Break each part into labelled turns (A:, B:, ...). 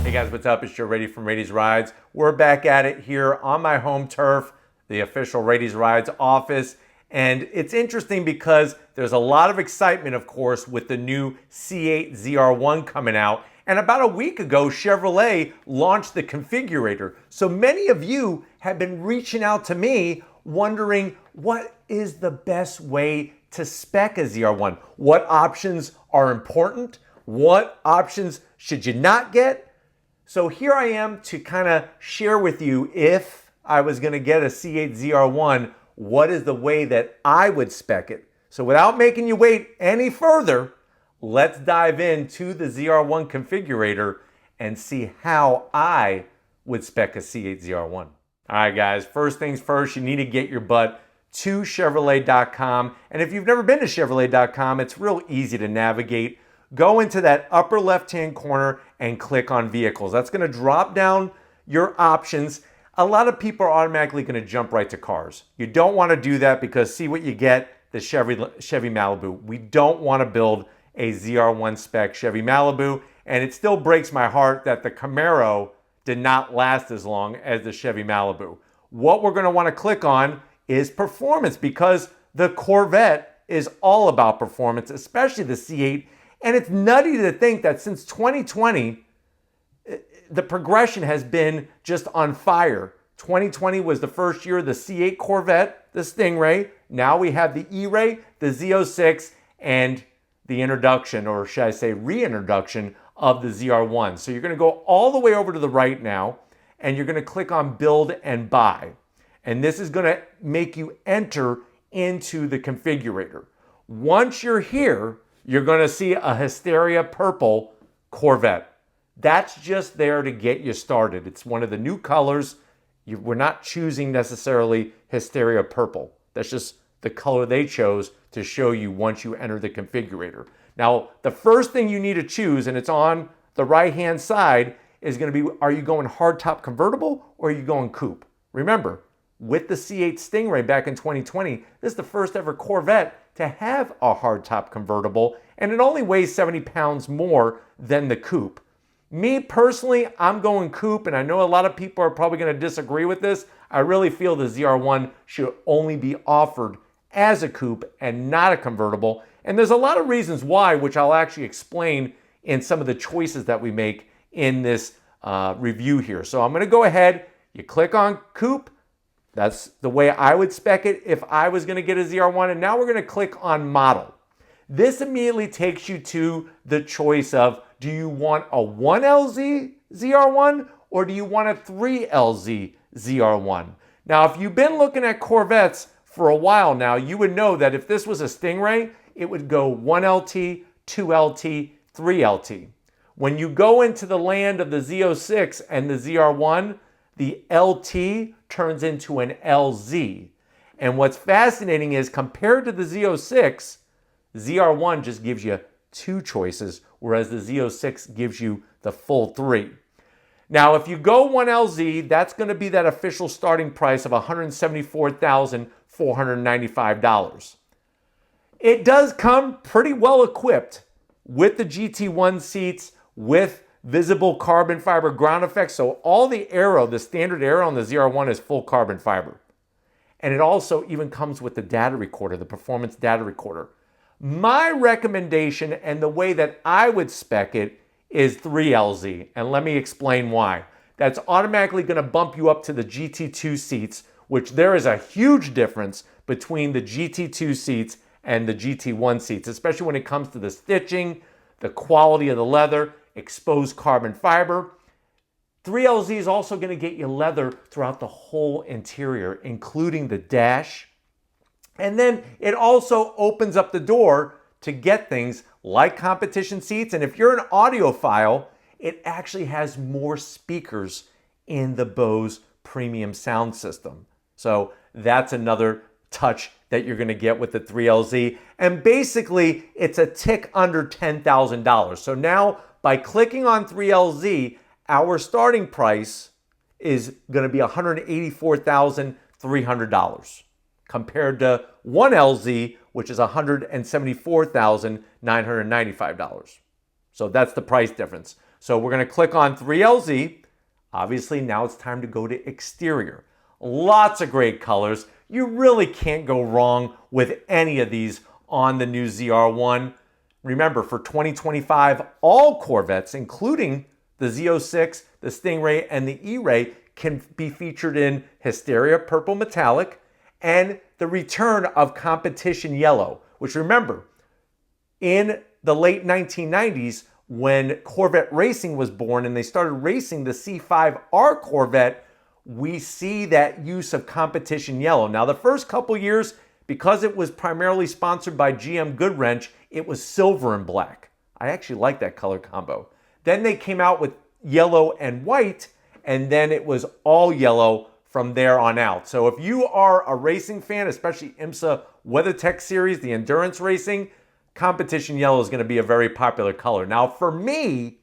A: Hey guys, what's up? It's Joe Raiti from Raiti's Rides. We're back at it here on my home turf, the official Raiti's Rides office. And it's interesting because there's a lot of excitement, of course, with the new C8 ZR1 coming out. And about a week ago, Chevrolet launched the configurator. So many of you have been reaching out to me wondering what is the best way to spec a ZR1? What options are important? What options should you not get? So here I am to kind of share with you, if I was going to get a C8 ZR1, what is the way that I would spec it. So without making you wait any further, let's dive into the ZR1 configurator and see how I would spec a C8 ZR1. All right, guys, first things first, you need to get your butt to Chevrolet.com. And if you've never been to Chevrolet.com, it's real easy to navigate. Go into that upper left-hand corner and click on vehicles. That's going to drop down your options. A lot of people are automatically going to jump right to cars. You don't want to do that because see what you get, the Chevy Malibu. We don't want to build a ZR1 spec Chevy Malibu, and it still breaks my heart that the Camaro did not last as long as the Chevy Malibu. What we're going to want to click on is performance, because the Corvette is all about performance, especially the C8. And it's nutty to think that since 2020, the progression has been just on fire. 2020 was the first year of the C8 Corvette, the Stingray. Now we have the E-Ray, the Z06, and the introduction, or should I say reintroduction, of the ZR1. So you're going to go all the way over to the right now, and you're going to click on Build and Buy. And this is going to make you enter into the configurator. Once you're here, you're going to see a Hysteria Purple Corvette. That's just there to get you started. It's one of the new colors. We're not choosing necessarily Hysteria Purple. That's just the color they chose to show you once you enter the configurator. Now, the first thing you need to choose, and it's on the right-hand side, is going to be, are you going hardtop convertible or are you going coupe? Remember, with the C8 Stingray back in 2020, this is the first ever Corvette to have a hardtop convertible, and it only weighs 70 pounds more than the coupe. Me personally, I'm going coupe, and I know a lot of people are probably going to disagree with this. I really feel the ZR1 should only be offered as a coupe and not a convertible. And there's a lot of reasons why, which I'll actually explain in some of the choices that we make in this review here. So I'm going to go ahead, you click on coupe. That's the way I would spec it if I was going to get a ZR1. And now we're going to click on model. This immediately takes you to the choice of, do you want a 1LZ ZR1 or do you want a 3LZ ZR1? Now, if you've been looking at Corvettes for a while now, you would know that if this was a Stingray, it would go 1LT, 2LT, 3LT. When you go into the land of the Z06 and the ZR1, the LT turns into an LZ. And what's fascinating is, compared to the Z06, ZR1 just gives you two choices, whereas the Z06 gives you the full three. Now, if you go 1LZ, that's going to be that official starting price of $174,495. It does come pretty well equipped with the GT1 seats, with visible carbon fiber ground effects. So all the aero, the standard aero on the ZR1 is full carbon fiber. And it also even comes with the data recorder, the performance data recorder. My recommendation and the way that I would spec it is 3LZ. And let me explain why. That's automatically going to bump you up to the GT2 seats, which there is a huge difference between the GT2 seats and the GT1 seats, especially when it comes to the stitching, the quality of the leather, exposed carbon fiber. 3LZ is also going to get you leather throughout the whole interior, including the dash. And then it also opens up the door to get things like competition seats. And if you're an audiophile, it actually has more speakers in the Bose premium sound system. So that's another touch that you're going to get with the 3LZ. And basically, it's a tick under $10,000. So now, by clicking on 3LZ, our starting price is going to be $184,300 compared to 1LZ, which is $174,995. So that's the price difference. So we're going to click on 3LZ. Obviously, now it's time to go to exterior. Lots of great colors. You really can't go wrong with any of these on the new ZR1. Remember, for 2025, all Corvettes, including the Z06, the Stingray, and the E-Ray, can be featured in Hysteria Purple Metallic and the return of Competition Yellow, which, remember, in the late 1990s, when Corvette racing was born and they started racing the C5R Corvette, we see that use of Competition Yellow. Now, the first couple years, because it was primarily sponsored by GM Goodwrench, it was silver and black. I actually like that color combo. Then they came out with yellow and white, and then it was all yellow from there on out. So if you are a racing fan, especially IMSA WeatherTech series, the endurance racing, Competition Yellow is going to be a very popular color. Now, for me,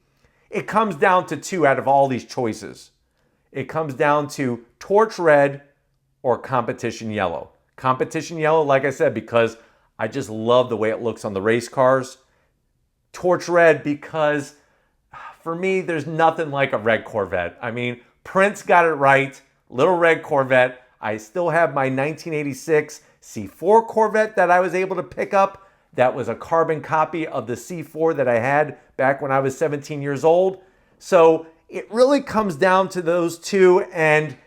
A: it comes down to two out of all these choices. It comes down to Torch Red or Competition Yellow. Competition Yellow, like I said, because I just love the way it looks on the race cars. Torch Red because, for me, there's nothing like a red Corvette. I mean, Prince got it right. Little red Corvette. I still have my 1986 C4 Corvette that I was able to pick up. That was a carbon copy of the C4 that I had back when I was 17 years old. So it really comes down to those two. And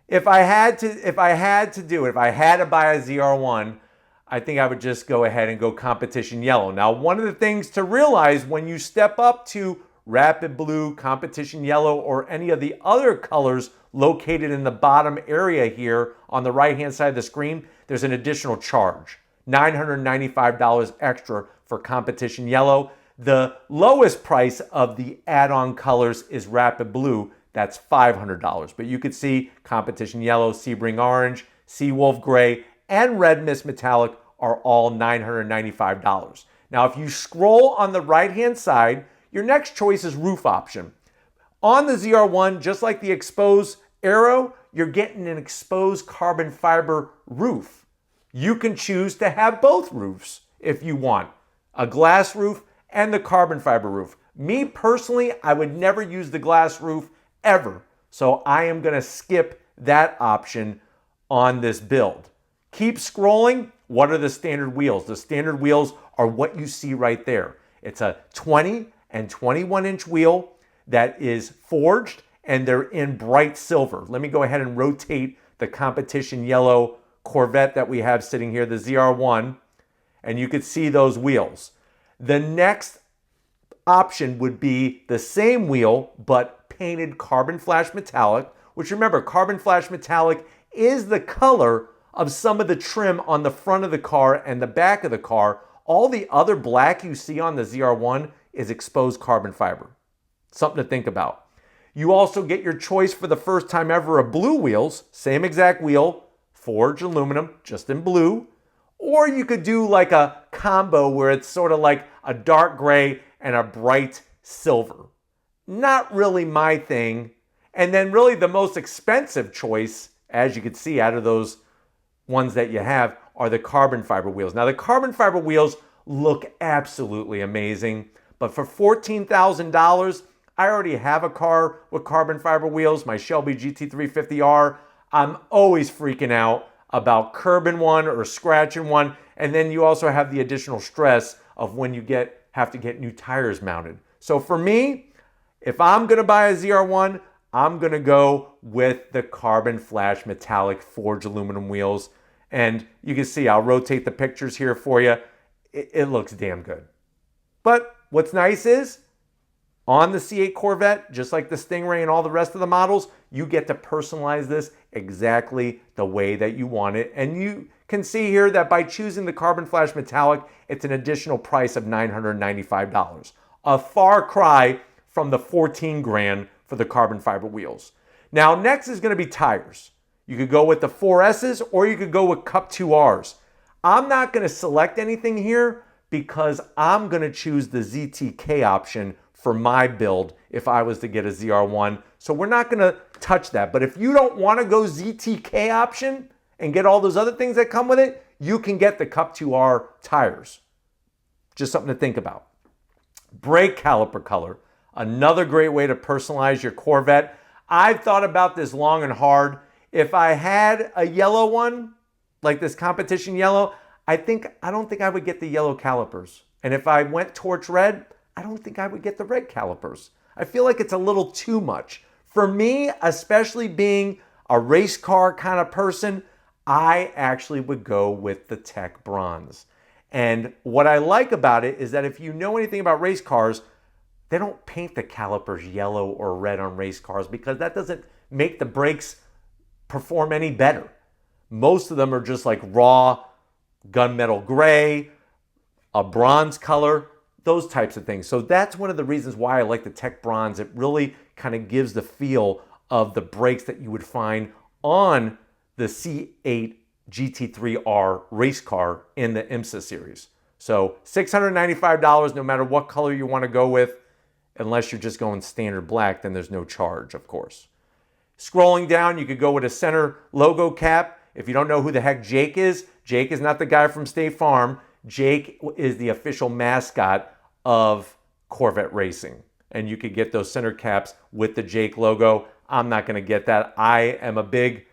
A: if I had to buy a ZR1, I think I would just go ahead and go Competition Yellow. Now, one of the things to realize when you step up to Rapid Blue, Competition Yellow, or any of the other colors located in the bottom area here on the right-hand side of the screen, there's an additional charge. $995 extra for Competition Yellow. The lowest price of the add-on colors is Rapid Blue. That's $500. But you could see Competition Yellow, Sebring Orange, Seawolf Gray, and Red Mist Metallic are all $995. Now, if you scroll on the right-hand side, your next choice is roof option. On the ZR1, just like the Expose Aero, you're getting an exposed carbon fiber roof. You can choose to have both roofs if you want, a glass roof and the carbon fiber roof. Me personally, I would never use the glass roof ever, so I am going to skip that option on this build. Keep scrolling. What are the standard wheels? The standard wheels are what you see right there. It's a 20 and 21-inch wheel that is forged, and they're in bright silver. Let me go ahead and rotate the Competition Yellow Corvette that we have sitting here, the ZR1, and you could see those wheels. The next option would be the same wheel, but painted carbon flash metallic, which, remember, carbon flash metallic is the color of some of the trim on the front of the car and the back of the car. All the other black you see on the ZR1 is exposed carbon fiber. Something to think about. You also get your choice for the first time ever of blue wheels, same exact wheel, forged aluminum, just in blue. Or you could do like a combo where it's sort of like a dark gray and a bright silver. Not really my thing. And then really the most expensive choice, as you can see out of those ones that you have, are the carbon fiber wheels. Now, the carbon fiber wheels look absolutely amazing, but for $14,000, I already have a car with carbon fiber wheels, my Shelby GT350R. I'm always freaking out about curbing one or scratching one, and then you also have the additional stress of when you have to get new tires mounted. So for me, if I'm going to buy a ZR1, I'm going to go with the carbon flash metallic forged aluminum wheels. And you can see, I'll rotate the pictures here for you. It looks damn good. But what's nice is, on the C8 Corvette, just like the Stingray and all the rest of the models, you get to personalize this exactly the way that you want it. And you can see here that by choosing the carbon flash metallic, it's an additional price of $995. A far cry from the 14 grand for the carbon fiber wheels. Now, next is going to be tires. You could go with the 4S's or you could go with Cup 2Rs. I'm not going to select anything here because I'm going to choose the ZTK option for my build if I was to get a ZR1. So we're not going to touch that. But if you don't want to go ZTK option and get all those other things that come with it, you can get the Cup 2R tires. Just something to think about. Brake caliper color. Another great way to personalize your Corvette. I've thought about this long and hard. If I had a yellow one, like this competition yellow, I don't think I would get the yellow calipers. And if I went torch red, I don't think I would get the red calipers. I feel like it's a little too much. For me, especially being a race car kind of person, I actually would go with the Tech Bronze. And what I like about it is that if you know anything about race cars, they don't paint the calipers yellow or red on race cars because that doesn't make the brakes perform any better. Most of them are just like raw gunmetal gray, a bronze color, those types of things. So that's one of the reasons why I like the Tech Bronze. It really kind of gives the feel of the brakes that you would find on the C8 GT3R race car in the IMSA series. So $695 no matter what color you want to go with, unless you're just going standard black, then there's no charge, of course. Scrolling down, you could go with a center logo cap. If you don't know who the heck Jake is not the guy from State Farm. Jake is the official mascot of Corvette racing. And you could get those center caps with the Jake logo. I'm not going to get that. I am a big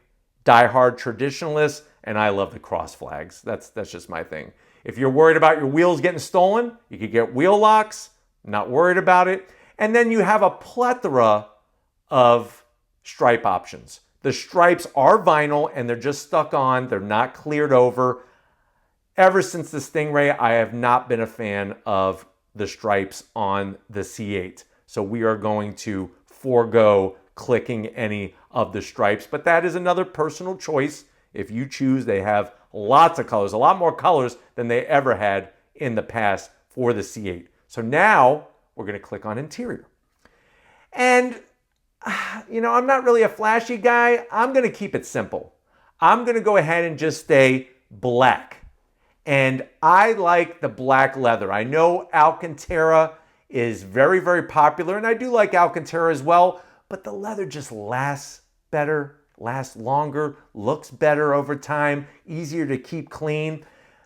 A: diehard traditionalist, and I love the cross flags. That's just my thing. If you're worried about your wheels getting stolen, you could get wheel locks. Not worried about it. And then you have a plethora of stripe options. The stripes are vinyl and they're just stuck on. They're not cleared over. Ever since the Stingray, I have not been a fan of the stripes on the C8. So we are going to forego clicking any of the stripes, but that is another personal choice. If you choose, they have lots of colors, a lot more colors than they ever had in the past for the C8. So now we're going to click on interior. And, you know, I'm not really a flashy guy. I'm going to keep it simple. I'm going to go ahead and just stay black. And I like the black leather. I know Alcantara is very, very popular, and I do like Alcantara as well, but the leather just lasts better, lasts longer, looks better over time, easier to keep clean.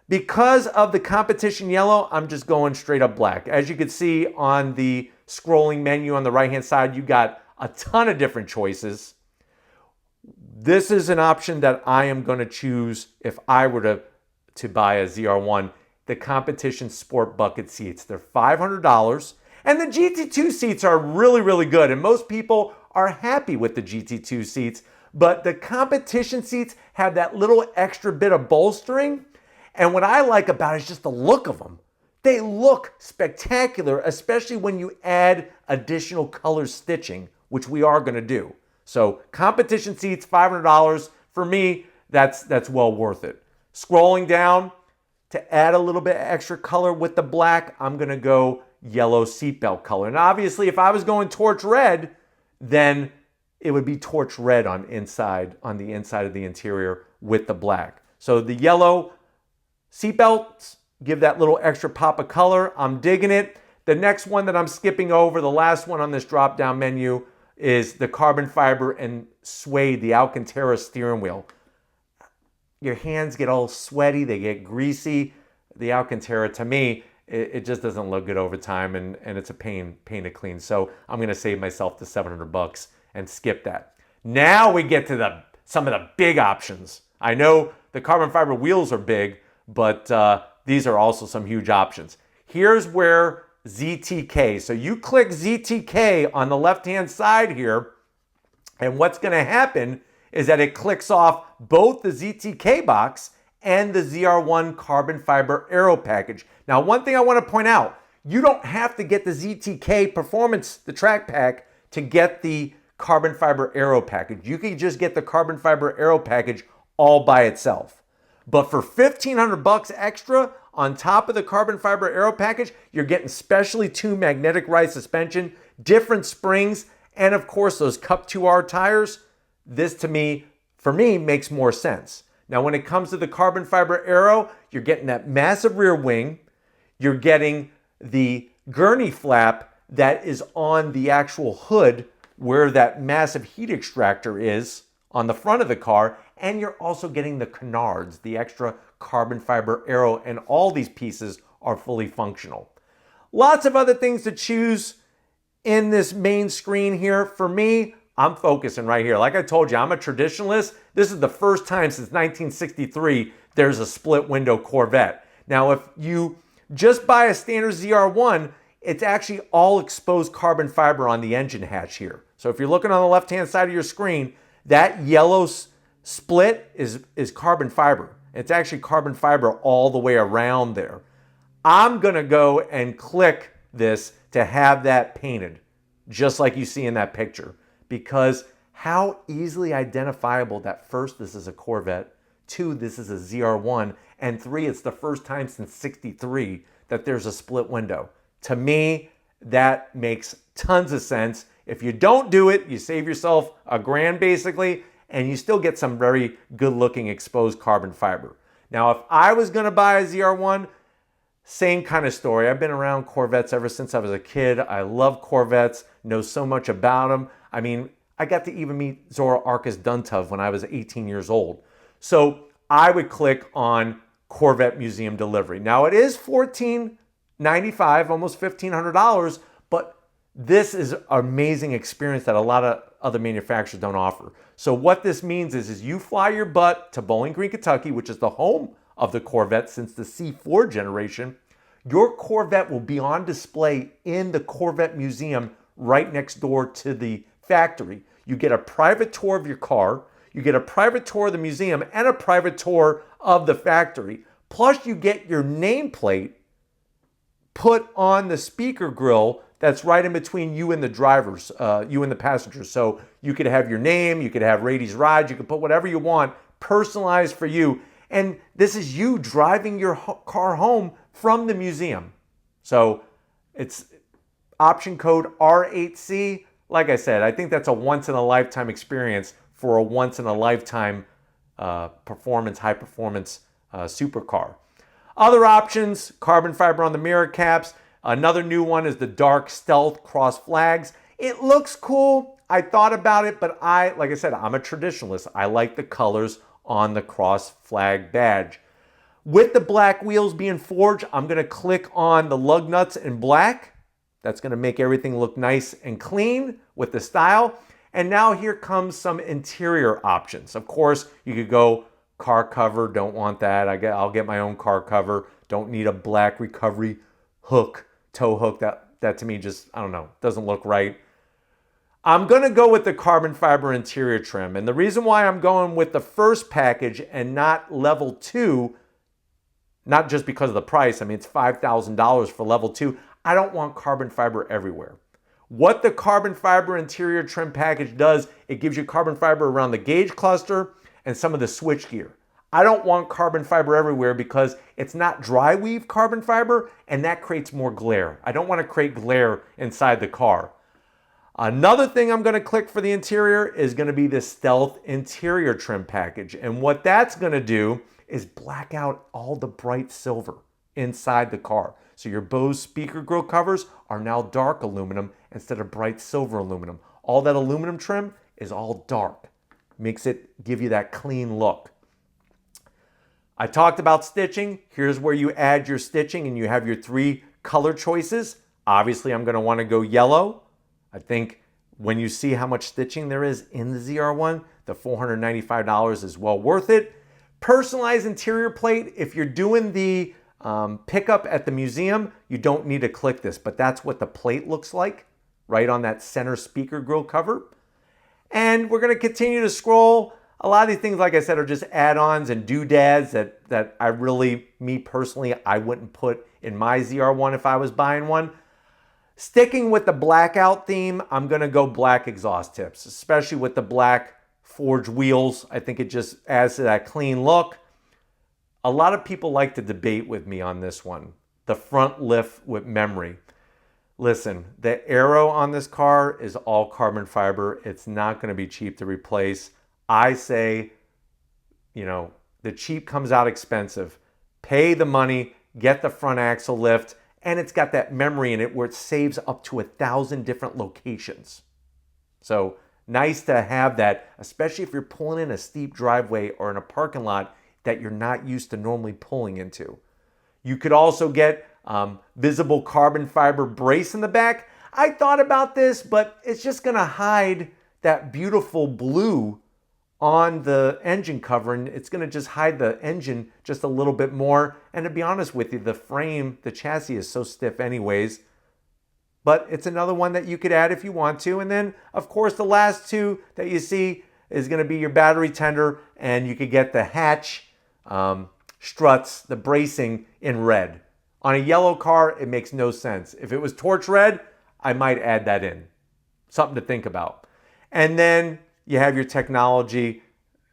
A: Because of the competition yellow, I'm just going straight up black. As you can see on the scrolling menu on the right-hand side, you got a ton of different choices. This is an option that I am going to choose if I were to buy a ZR1, the competition sport bucket seats. They're $500, and the GT2 seats are really, really good, and most people are happy with the GT2 seats, but the competition seats have that little extra bit of bolstering. And what I like about it is just the look of them. They look spectacular, especially when you add additional color stitching, which we are going to do. So competition seats, $500. For me, that's well worth it. Scrolling down, to add a little bit extra color with the black, I'm going to go yellow seatbelt color. And obviously, if I was going torch red, then it would be torch red on the inside of the interior with the black. So the yellow seatbelts give that little extra pop of color. I'm digging it. The next one that I'm skipping over, the last one on this drop-down menu, is the carbon fiber and suede, the Alcantara steering wheel. Your hands get all sweaty, they get greasy. The Alcantara, to me, it just doesn't look good over time, and it's a pain to clean. So I'm going to save myself the $700 and skip that. Now we get to some of the big options. I know the carbon fiber wheels are big, but these are also some huge options. Here's where ZTK. So you click ZTK on the left-hand side here, and what's going to happen is that it clicks off both the ZTK box and the ZR1 carbon fiber aero package. Now, one thing I want to point out, you don't have to get the ZTK Performance, the track pack, to get the carbon fiber aero package. You can just get the carbon fiber aero package all by itself. But for $1,500 extra on top of the carbon fiber aero package, you're getting specially tuned magnetic ride suspension, different springs, and of course those Cup 2R tires. This for me, makes more sense. Now when it comes to the carbon fiber aero, you're getting that massive rear wing, you're getting the gurney flap that is on the actual hood where that massive heat extractor is on the front of the car, and you're also getting the canards, the extra carbon fiber aero, and all these pieces are fully functional. Lots of other things to choose in this main screen here, for me, I'm focusing right here. Like I told you, I'm a traditionalist. This is the first time since 1963 there's a split window Corvette. Now, if you just buy a standard ZR1, it's actually all exposed carbon fiber on the engine hatch here. So if you're looking on the left-hand side of your screen, that yellow split is carbon fiber. It's actually carbon fiber all the way around there. I'm gonna go and click this to have that painted, just like you see in that picture, because how easily identifiable that first, this is a Corvette, two, this is a ZR1, and three, it's the first time since '63 that there's a split window. To me, that makes tons of sense. If you don't do it, you save yourself $1,000 basically, and you still get some very good looking exposed carbon fiber. Now, if I was gonna buy a ZR1, same kind of story. I've been around Corvettes ever since I was a kid. I love Corvettes, know so much about them. I mean, I got to even meet Zora Arkus Duntov when I was 18 years old. So I would click on Corvette Museum Delivery. Now it is $1,495, almost $1,500, but this is an amazing experience that a lot of other manufacturers don't offer. So what this means is you fly your butt to Bowling Green, Kentucky, which is the home of the Corvette since the C4 generation. Your Corvette will be on display in the Corvette Museum right next door to the factory. You get a private tour of your car, you get a private tour of the museum, and a private tour of the factory. Plus you get your nameplate put on the speaker grill that's right in between you and the drivers, you and the passengers. So you could have your name, you could have Raiti's Rides, you could put whatever you want, personalized for you. And this is you driving your car home from the museum. So it's option code R8C. Like I said, I think that's a once-in-a-lifetime experience for a once-in-a-lifetime performance, high-performance supercar. Other options, carbon fiber on the mirror caps. Another new one is the dark stealth cross flags. It looks cool. I thought about it, but like I said, I'm a traditionalist. I like the colors on the cross flag badge. With the black wheels being forged, I'm gonna click on the lug nuts in black. That's gonna make everything look nice and clean with the style. And now here comes some interior options. Of course, you could go car cover, don't want that. I'll get my own car cover. Don't need a black recovery hook, tow hook. That to me just, I don't know, doesn't look right. I'm gonna go with the carbon fiber interior trim. And the reason why I'm going with the first package and not level 2, not just because of the price, I mean, it's $5,000 for level 2. I don't want carbon fiber everywhere. What the carbon fiber interior trim package does, it gives you carbon fiber around the gauge cluster and some of the switch gear. I don't want carbon fiber everywhere because it's not dry weave carbon fiber, and that creates more glare. I don't want to create glare inside the car. Another thing I'm going to click for the interior is going to be the stealth interior trim package. And what that's going to do is black out all the bright silver inside the car. So your Bose speaker grill covers are now dark aluminum instead of bright silver aluminum. All that aluminum trim is all dark. Makes it give you that clean look. I talked about stitching. Here's where you add your stitching and you have your 3 color choices. Obviously, I'm going to want to go yellow. I think when you see how much stitching there is in the ZR1, the $495 is well worth it. Personalized interior plate, if you're doing the pickup at the museum, you don't need to click this, but that's what the plate looks like, right on that center speaker grill cover. And we're going to continue to scroll. A lot of these things, like I said, are just add-ons and doodads that I really, me personally, I wouldn't put in my ZR1 if I was buying one. Sticking with the blackout theme, I'm going to go black exhaust tips, especially with the black forged wheels. I think it just adds to that clean look. A lot of people like to debate with me on this one. The front lift with memory. Listen, the aero on this car is all carbon fiber. It's not going to be cheap to replace. I say, the cheap comes out expensive. Pay the money, get the front axle lift, and it's got that memory in it where it saves up to 1,000 different locations. So nice to have that, especially if you're pulling in a steep driveway or in a parking lot that you're not used to normally pulling into. You could also get visible carbon fiber brace in the back. I thought about this, but it's just gonna hide that beautiful blue on the engine cover, and it's gonna just hide the engine just a little bit more. And to be honest with you, the frame, the chassis is so stiff anyways, but it's another one that you could add if you want to. And then of course the last two that you see is gonna be your battery tender, and you could get the hatch struts, the bracing in red. On a yellow car, it makes no sense. If it was torch red, I might add that in. Something to think about. And then you have your technology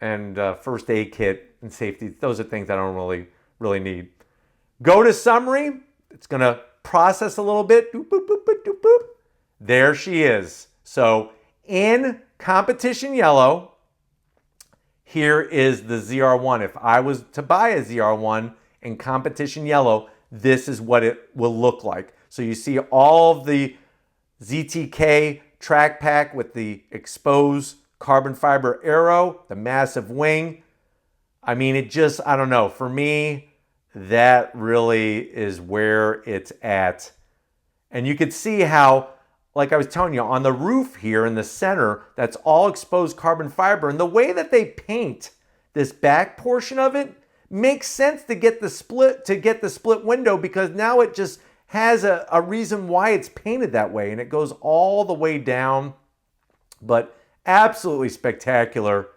A: and first aid kit and safety. Those are things I don't really need. Go to summary. It's gonna process a little bit. Doop, boop, boop, boop, doop, boop. There she is. So in competition yellow, here is the ZR1. If I was to buy a ZR1 in competition yellow, this is what it will look like. So you see all of the ZTK track pack with the exposed carbon fiber aero, the massive wing. I mean, it just, I don't know. For me, that really is where it's at. And you could see how, like I was telling you, on the roof here in the center, that's all exposed carbon fiber. And the way that they paint this back portion of it makes sense to get the split window, because now it just has a reason why it's painted that way, and it goes all the way down. But absolutely spectacular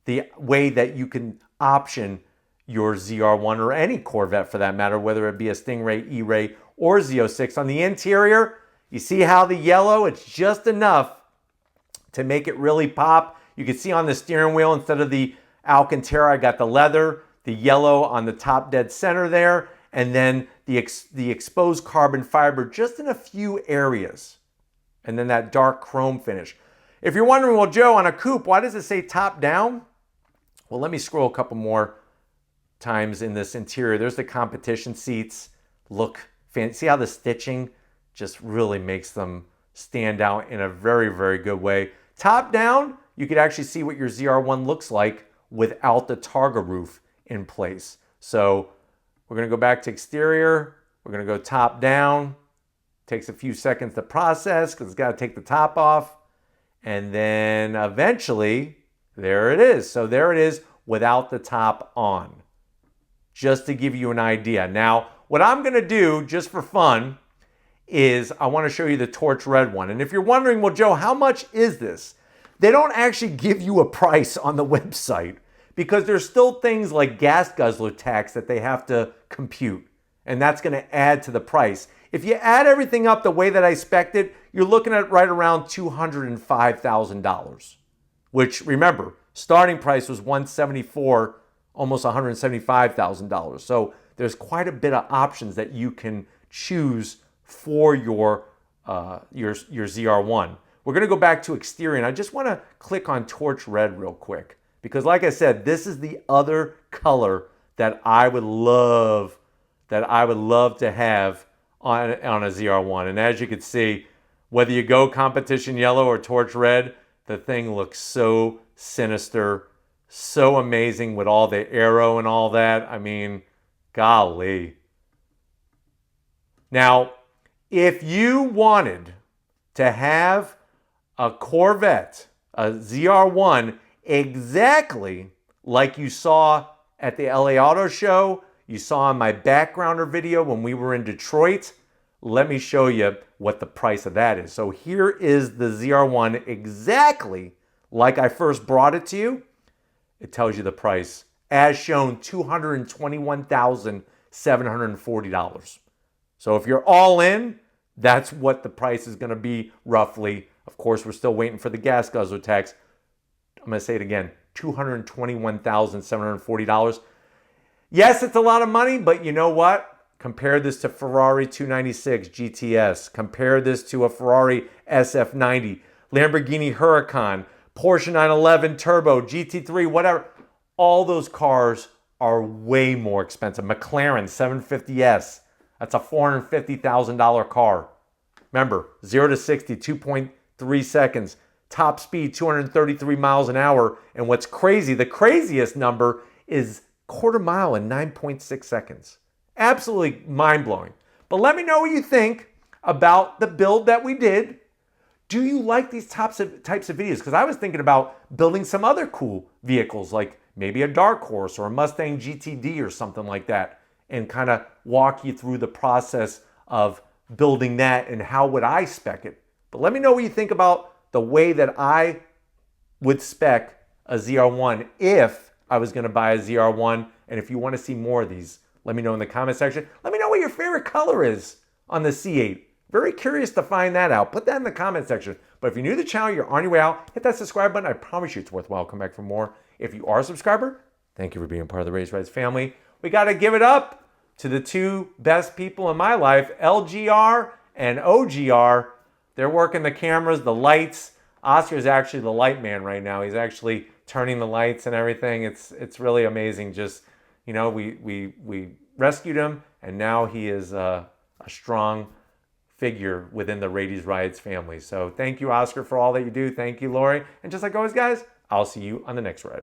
A: the way that you can option your ZR1 or any Corvette for that matter, whether it be a Stingray, E-Ray, or Z06. On the interior, you see how the yellow, it's just enough to make it really pop. You can see on the steering wheel, instead of the Alcantara, I got the leather, the yellow on the top dead center there, and then the exposed carbon fiber just in a few areas. And then that dark chrome finish. If you're wondering, well, Joe, on a coupe, why does it say top down? Well, let me scroll a couple more times in this interior. There's the competition seats. Look fancy. See how the stitching just really makes them stand out in a very, very good way. Top down, you could actually see what your ZR1 looks like without the Targa roof in place. So we're gonna go back to exterior. We're gonna go top down. Takes a few seconds to process because it's gotta take the top off. And then eventually, there it is. So there it is without the top on. Just to give you an idea. Now, what I'm gonna do just for fun is I wanna show you the torch red one. And if you're wondering, well, Joe, how much is this? They don't actually give you a price on the website, because there's still things like gas guzzler tax that they have to compute, and that's gonna add to the price. If you add everything up the way that I spec'd it, you're looking at right around $205,000, which, remember, starting price was $174,000, almost $175,000. So there's quite a bit of options that you can choose for your ZR1. We're gonna go back to exterior, and I just wanna click on torch red real quick, because like I said, this is the other color that I would love to have on a ZR1. And as you can see, whether you go competition yellow or torch red, the thing looks so sinister, so amazing with all the aero and all that. I mean, golly. Now, if you wanted to have a Corvette, a ZR1, exactly like you saw at the LA Auto Show, you saw in my backgrounder video when we were in Detroit, let me show you what the price of that is. So here is the ZR1 exactly like I first brought it to you. It tells you the price. As shown, $221,740. So if you're all in, that's what the price is gonna be roughly. Of course, we're still waiting for the gas guzzler tax. I'm gonna say it again, $221,740. Yes, it's a lot of money, but you know what? Compare this to Ferrari 296 GTS. Compare this to a Ferrari SF90, Lamborghini Huracan, Porsche 911 Turbo, GT3, whatever. All those cars are way more expensive. McLaren 750S, that's a $450,000 car. Remember, 0 to 60, 2.3 seconds. Top speed, 233 miles an hour. And what's crazy, the craziest number is quarter mile in 9.6 seconds. Absolutely mind-blowing. But let me know what you think about the build that we did. Do you like these types of videos? Because I was thinking about building some other cool vehicles, like maybe a Dark Horse or a Mustang GTD or something like that, and kind of walk you through the process of building that and how would I spec it. But let me know what you think about the way that I would spec a ZR1 if I was going to buy a ZR1. And if you want to see more of these, let me know in the comment section. Let me know what your favorite color is on the C8. Very curious to find that out. Put that in the comment section. But if you're new to the channel, you're on your way out, hit that subscribe button. I promise you it's worthwhile. Come back for more. If you are a subscriber, thank you for being part of the Raised Rides family. We got to give it up to the two best people in my life, LGR and OGR. They're working the cameras, the lights. Oscar's actually the light man right now. He's actually turning the lights and everything. It's really amazing. Just, you know, we rescued him, and now he is a strong figure within the Raiti's Rides family. So thank you, Oscar, for all that you do. Thank you, Lori. And just like always, guys, I'll see you on the next ride.